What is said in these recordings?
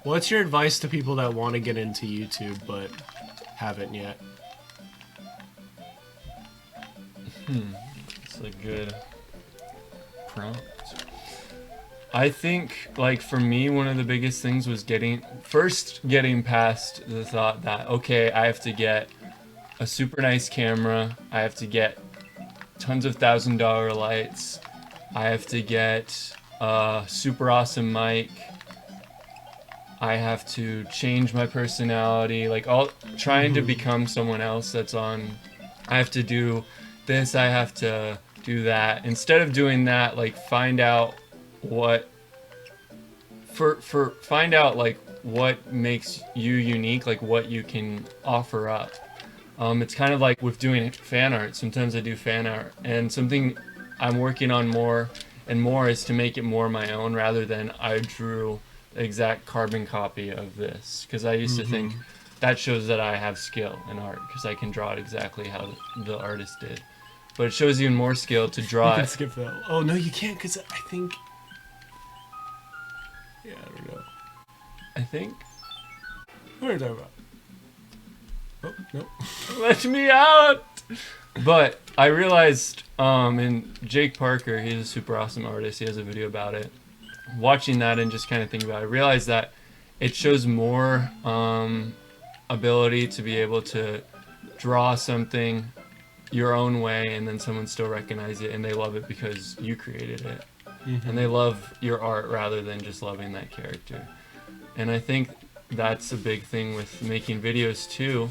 What's your advice to people that want to get into YouTube but haven't yet? It's a good prompt. I think, like, for me, one of the biggest things was getting past the thought that, okay, I have to get a super nice camera, I have to get tons of $1,000 lights, I have to get a super awesome mic, I have to change my personality, like all trying to become someone else that's on. I have to do this, I have to do that. Instead of doing that, like find out what find out like what makes you unique, like what you can offer up. It's kind of like with doing fan art. Sometimes I do fan art, and something I'm working on more and more is to make it more my own rather than I drew the exact carbon copy of this. Because I used to think that shows that I have skill in art because I can draw it exactly how the artist did. But it shows even more skill to draw You can it. skip that. Oh, no, you can't because I think... Yeah, I don't know. I think. What are you talking about? Oh, no. Let me out! But I realized, and Jake Parker, he's a super awesome artist, he has a video about it. Watching that and just kind of thinking about it, I realized that it shows more ability to be able to draw something your own way and then someone still recognize it and they love it because you created it. And they love your art rather than just loving that character. And I think that's a big thing with making videos too.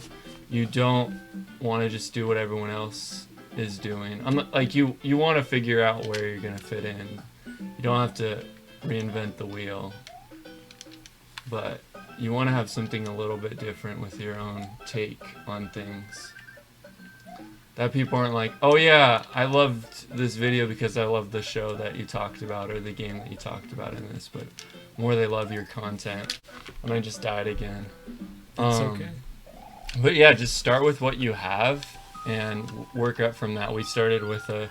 You don't want to just do what everyone else is doing. Like you want to figure out where you're gonna fit in. You don't have to reinvent the wheel, but you want to have something a little bit different with your own take on things. That people aren't like, oh yeah, I loved this video because I loved the show that you talked about or the game that you talked about in this, but more they love your content. And I just died again. It's okay. But yeah, just start with what you have and work up from that. We started with a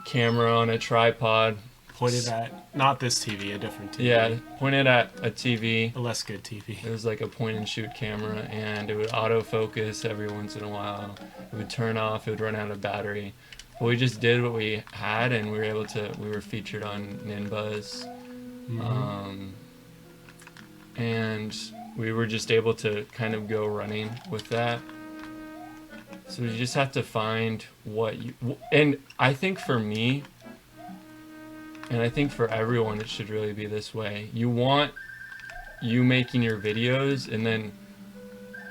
camera on a tripod. Pointed at, not this TV, a different TV. Yeah, pointed at a TV. A less good TV. It was like a point and shoot camera, and it would autofocus every once in a while. It would turn off, it would run out of battery. But we just did what we had, and we were featured on Ninbuzz. And we were just able to kind of go running with that. So you just have to find what you, and I think for me, and I think for everyone it should really be this way. You want you making your videos and then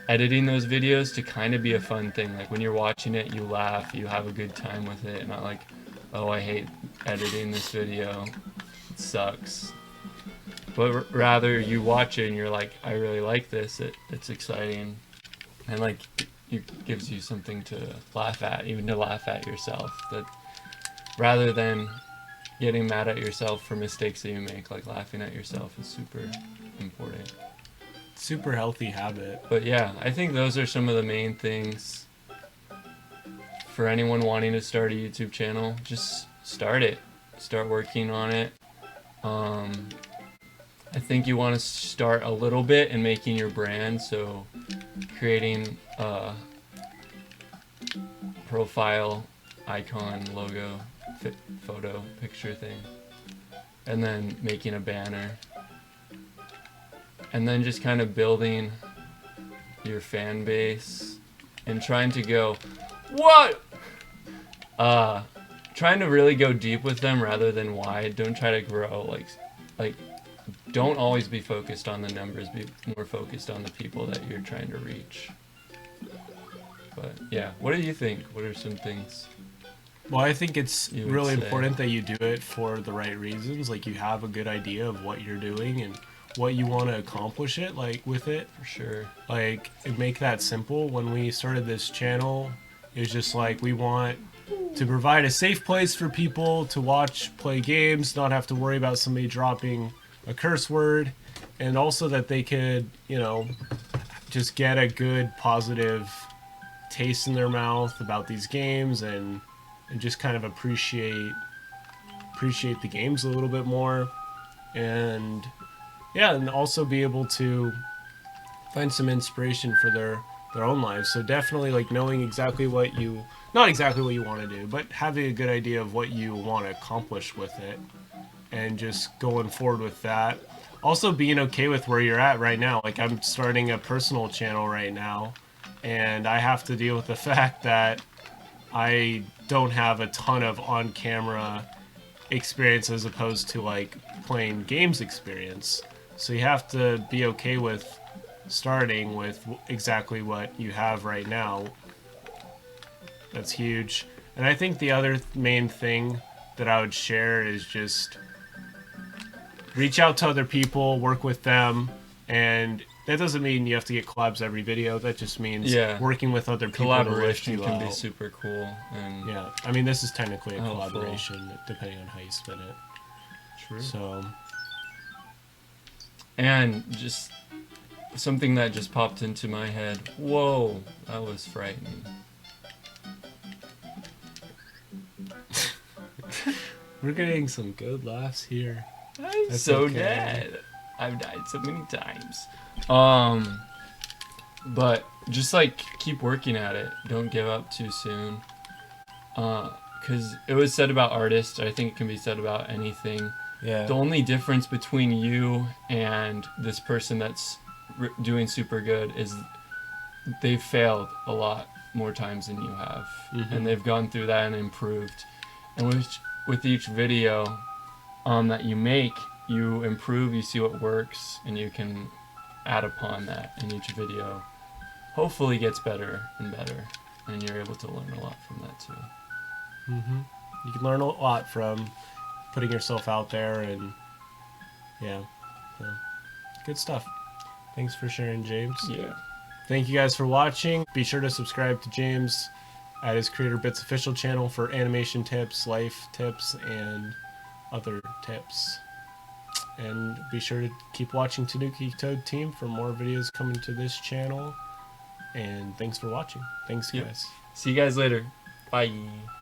editing those videos to kind of be a fun thing. Like when you're watching it, you laugh, you have a good time with it, not like, oh, I hate editing this video, it sucks. But rather you watch it and you're like, I really like this, it's exciting, and like it gives you something to laugh at, even to laugh at yourself, that rather than getting mad at yourself for mistakes that you make, like laughing at yourself is super important. Super healthy habit. But yeah, I think those are some of the main things for anyone wanting to start a YouTube channel. Just start it. Start working on it. I think you want to start a little bit in making your brand, so creating a profile, icon, logo, photo, picture thing, and then making a banner, and then just kind of building your fan base and trying to go, what? Trying to really go deep with them rather than wide. Don't try to grow like don't always be focused on the numbers, be more focused on the people that you're trying to reach. But yeah, what do you think? What are some things? Well, I think it's really say? important that you do it for the right reasons. Like you have a good idea of what you're doing and what you want to accomplish it, like with it. For sure. Like make that simple. When we started this channel, it was just like we want to provide a safe place for people to watch, play games, not have to worry about somebody dropping a curse word, and also that they could, you know, just get a good positive taste in their mouth about these games and just kind of appreciate the games a little bit more. And yeah, and also be able to find some inspiration for their own lives. So definitely like knowing exactly what you, not exactly what you want to do, but having a good idea of what you want to accomplish with it, and just going forward with that. Also being okay with where you're at right now. Like I'm starting a personal channel right now, and I have to deal with the fact that I don't have a ton of on-camera experience as opposed to like playing games experience. So you have to be okay with starting with exactly what you have right now. That's huge. And I think the other main thing that I would share is just reach out to other people, work with them, and that doesn't mean you have to get collabs every video. That just means Yeah. working with other people to lift Collaboration you can out. be super cool and Yeah, I mean this is technically a helpful. collaboration, depending on how you spin it. True. So, And just something that just popped into my head. Whoa, that was frightening. we're getting some good laughs here. I'm That's so okay. dead. I've died so many times. But just like keep working at it. Don't give up too soon. Because it was said about artists. I think it can be said about anything. Yeah. The only difference between you and this person that's doing super good is they've failed a lot more times than you have, and they've gone through that and improved. And with each video that you make, you improve, you see what works, and you can add upon that. And each video hopefully gets better and better, and you're able to learn a lot from that too. You can learn a lot from putting yourself out there, and yeah, so, good stuff. Thanks for sharing, James. Yeah. Thank you guys for watching. Be sure to subscribe to James at his Creator Bits official channel for animation tips, life tips, and other tips. And be sure to keep watching TanookiToadTeam for more videos coming to this channel. And thanks for watching. Thanks, Yep. guys. See you guys later. Bye.